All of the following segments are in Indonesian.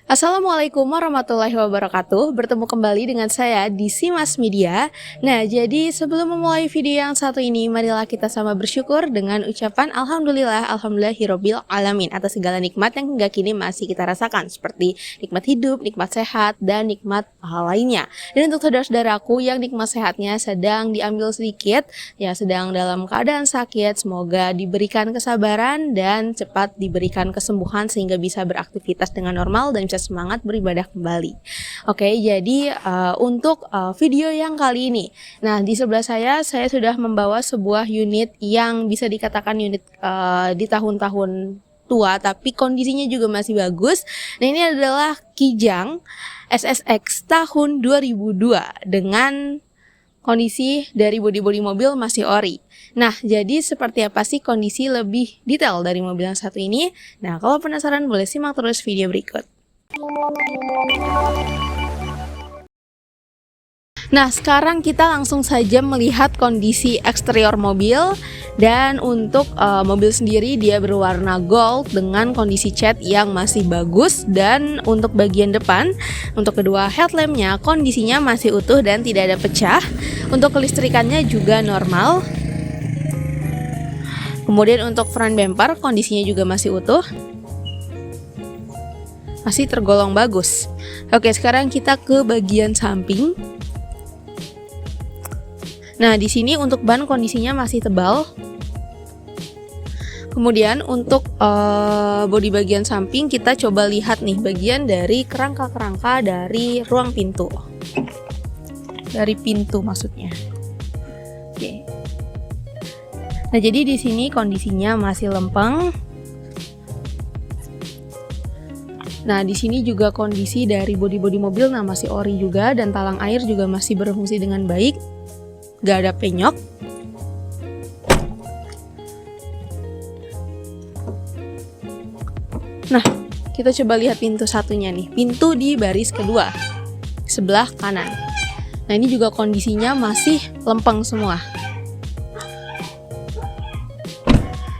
Assalamualaikum warahmatullahi wabarakatuh. Bertemu kembali dengan saya di Simas Media. Nah, jadi sebelum memulai video yang satu ini, marilah kita sama bersyukur dengan ucapan Alhamdulillahirobbil alamin atas segala nikmat yang hingga kini masih kita rasakan, seperti nikmat hidup, nikmat sehat, dan nikmat hal lainnya. Dan untuk saudara-saudaraku yang nikmat sehatnya sedang diambil sedikit, ya sedang dalam keadaan sakit, semoga diberikan kesabaran dan cepat diberikan kesembuhan sehingga bisa beraktivitas dengan normal dan bisa semangat beribadah kembali. Oke, jadi untuk video yang kali ini, nah di sebelah saya sudah membawa sebuah unit yang bisa dikatakan unit di tahun-tahun tua tapi kondisinya juga masih bagus. Nah, ini adalah Kijang SSX tahun 2002 dengan kondisi dari bodi-bodi mobil masih ori. Nah, jadi seperti apa sih kondisi lebih detail dari mobil yang satu ini? Nah, kalau penasaran boleh simak terus video berikut. Nah, sekarang kita langsung saja melihat kondisi eksterior mobil. Dan untuk mobil sendiri dia berwarna gold dengan kondisi cat yang masih bagus. Dan untuk bagian depan, untuk kedua headlampnya kondisinya masih utuh dan tidak ada pecah. Untuk kelistrikannya juga normal. Kemudian untuk front bumper kondisinya juga masih utuh, masih tergolong bagus. Oke, sekarang kita ke bagian samping. Nah, di sini untuk ban kondisinya masih tebal. Kemudian untuk bodi bagian samping kita coba lihat nih bagian dari kerangka-kerangka dari ruang pintu. Dari pintu maksudnya. Oke. Nah, jadi di sini kondisinya masih lempeng. Nah, di sini juga kondisi dari bodi-bodi mobil masih ori juga dan talang air juga masih berfungsi dengan baik. Gak ada penyok. Nah, kita coba lihat pintu satunya nih. Pintu di baris kedua, sebelah kanan. Nah, ini juga kondisinya masih lempeng semua.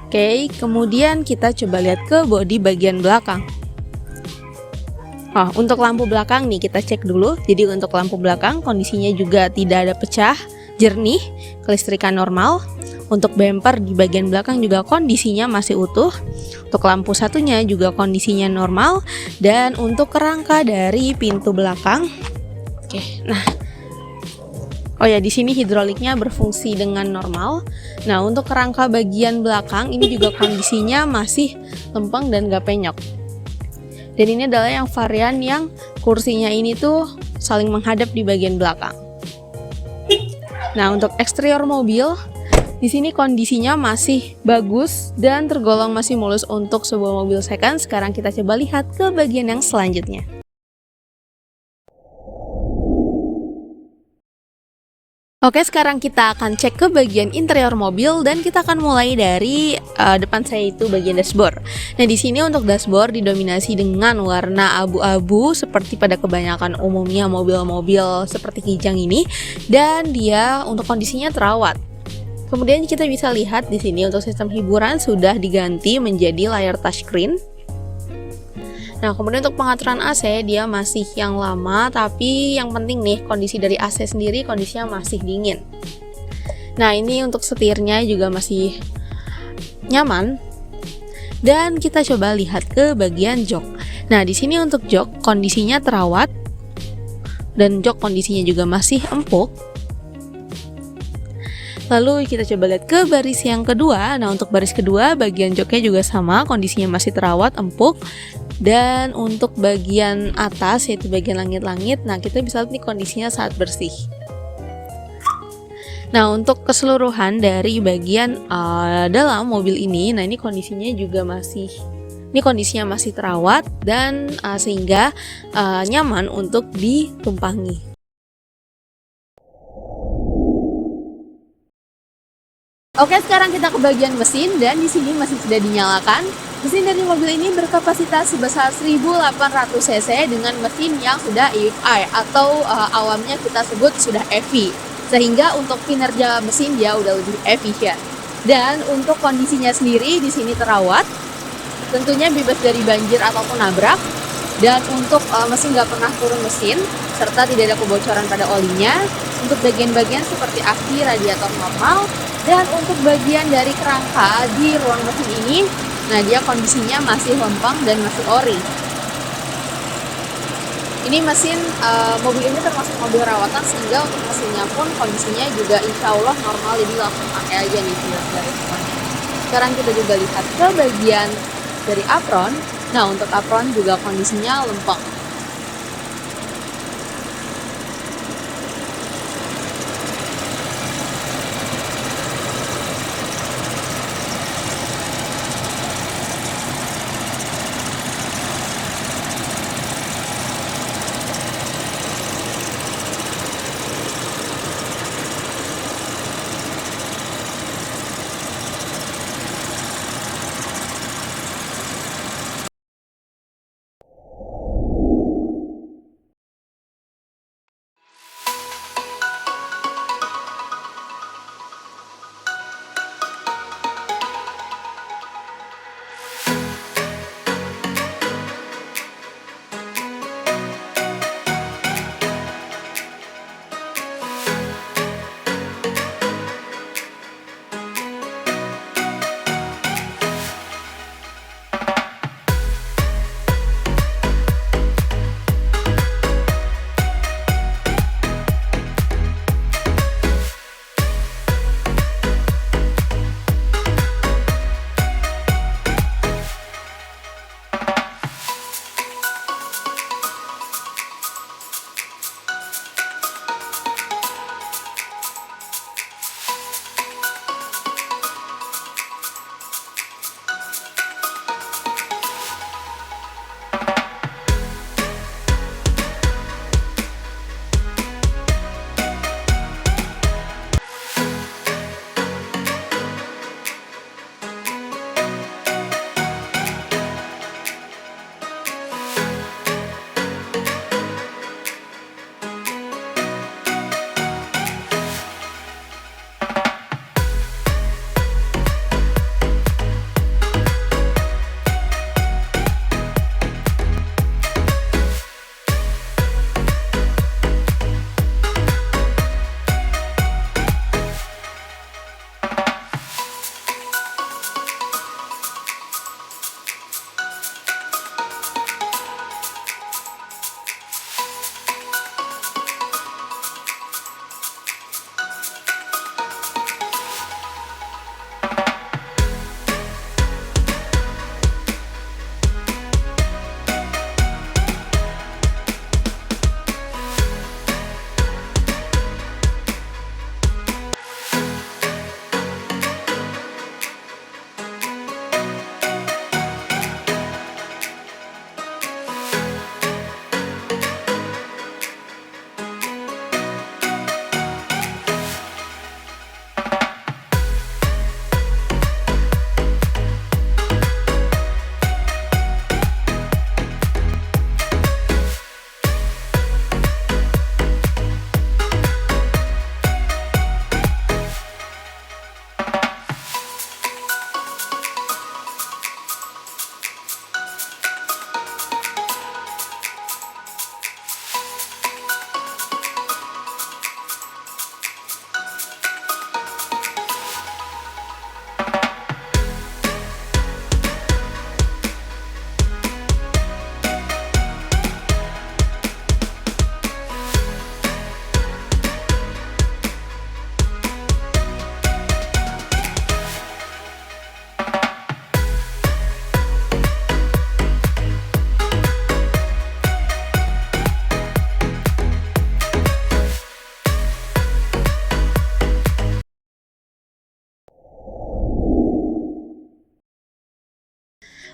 Oke, kemudian kita coba lihat ke bodi bagian belakang. Untuk lampu belakang nih kita cek dulu. Jadi untuk lampu belakang kondisinya juga tidak ada pecah, jernih, kelistrikan normal. Untuk bumper di bagian belakang juga kondisinya masih utuh. Untuk lampu satunya juga kondisinya normal. Dan untuk kerangka dari pintu belakang, oke, nah, di sini hidroliknya berfungsi dengan normal. Nah, untuk kerangka bagian belakang ini juga kondisinya masih lempeng dan gak penyok. Dan ini adalah yang varian yang kursinya ini tuh saling menghadap di bagian belakang. Nah, untuk eksterior mobil di sini kondisinya masih bagus dan tergolong masih mulus untuk sebuah mobil second. Sekarang kita coba lihat ke bagian yang selanjutnya. Oke, sekarang kita akan cek ke bagian interior mobil dan kita akan mulai dari depan saya itu bagian dashboard. Nah, di sini untuk dashboard didominasi dengan warna abu-abu seperti pada kebanyakan umumnya mobil-mobil seperti Kijang ini, dan dia untuk kondisinya terawat. Kemudian kita bisa lihat di sini untuk sistem hiburan sudah diganti menjadi layar touchscreen. Nah, kemudian untuk pengaturan AC dia masih yang lama, tapi yang penting nih kondisi dari AC sendiri kondisinya masih dingin. Nah, ini untuk setirnya juga masih nyaman. Dan kita coba lihat ke bagian jok. Nah, di sini untuk jok kondisinya terawat dan jok kondisinya juga masih empuk. Lalu kita coba lihat ke baris yang kedua. Nah, untuk baris kedua bagian joknya juga sama, kondisinya masih terawat, empuk. Dan untuk bagian atas yaitu bagian langit-langit, nah kita bisa lihat nih kondisinya sangat bersih. Nah, untuk keseluruhan dari bagian dalam mobil ini, nah ini kondisinya juga masih terawat dan sehingga nyaman untuk ditumpangi. Oke, sekarang kita ke bagian mesin dan di sini masih sudah dinyalakan. Mesin dari mobil ini berkapasitas sebesar 1800 cc dengan mesin yang sudah EFI atau awamnya kita sebut sudah EV. Sehingga untuk kinerja mesin dia udah lebih efisien. Dan untuk kondisinya sendiri di sini terawat. Tentunya bebas dari banjir ataupun nabrak. Dan untuk mesin nggak pernah turun mesin, serta tidak ada kebocoran pada olinya. Untuk bagian-bagian seperti aki, radiator normal, dan untuk bagian dari kerangka di ruang mesin ini, nah dia kondisinya masih lempeng dan masih ori. Ini mesin mobil ini termasuk mobil rawatan, sehingga untuk mesinnya pun kondisinya juga insya Allah normal, jadi langsung pakai aja nih dari semuanya. Sekarang kita juga lihat ke bagian dari apron. Nah untuk apron juga kondisinya lempeng.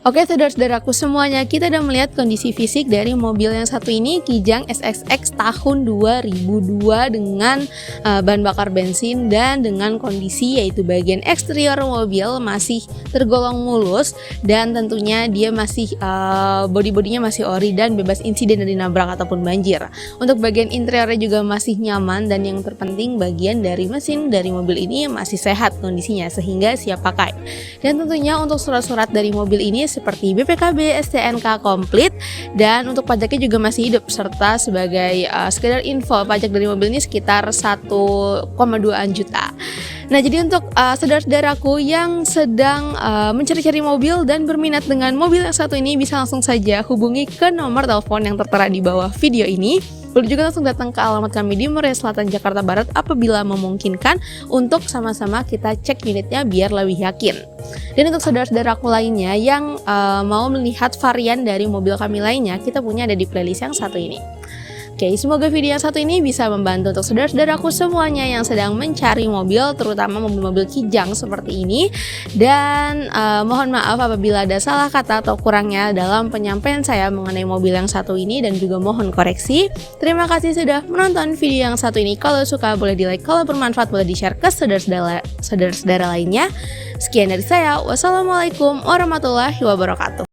Oke saudara-saudaraku semuanya, kita udah melihat kondisi fisik dari mobil yang satu ini, Kijang SXX tahun 2002 dengan bahan bakar bensin dan dengan kondisi yaitu bagian eksterior mobil masih tergolong mulus, dan tentunya dia masih bodi-bodinya masih ori dan bebas insiden dari nabrak ataupun banjir. Untuk bagian interiornya juga masih nyaman, dan yang terpenting bagian dari mesin dari mobil ini masih sehat kondisinya sehingga siap pakai. Dan tentunya untuk surat-surat dari mobil ini seperti BPKB, STNK komplit, dan untuk pajaknya juga masih hidup, serta sebagai sekedar info pajak dari mobil ini sekitar 1,2 juta. Nah, jadi untuk saudara-saudaraku yang sedang mencari-cari mobil dan berminat dengan mobil yang satu ini, bisa langsung saja hubungi ke nomor telepon yang tertera di bawah video ini. Boleh juga langsung datang ke alamat kami di Muria Selatan, Jakarta Barat apabila memungkinkan, untuk sama-sama kita cek unitnya biar lebih yakin. Dan untuk saudara-saudaraku lainnya yang mau melihat varian dari mobil kami lainnya, kita punya ada di playlist yang satu ini. Oke, semoga video yang satu ini bisa membantu untuk saudara-saudaraku semuanya yang sedang mencari mobil, terutama mobil-mobil kijang seperti ini. Dan mohon maaf apabila ada salah kata atau kurangnya dalam penyampaian saya mengenai mobil yang satu ini, dan juga mohon koreksi. Terima kasih sudah menonton video yang satu ini. Kalau suka boleh di like, kalau bermanfaat boleh di share ke saudara-saudara lainnya. Sekian dari saya, wassalamualaikum warahmatullahi wabarakatuh.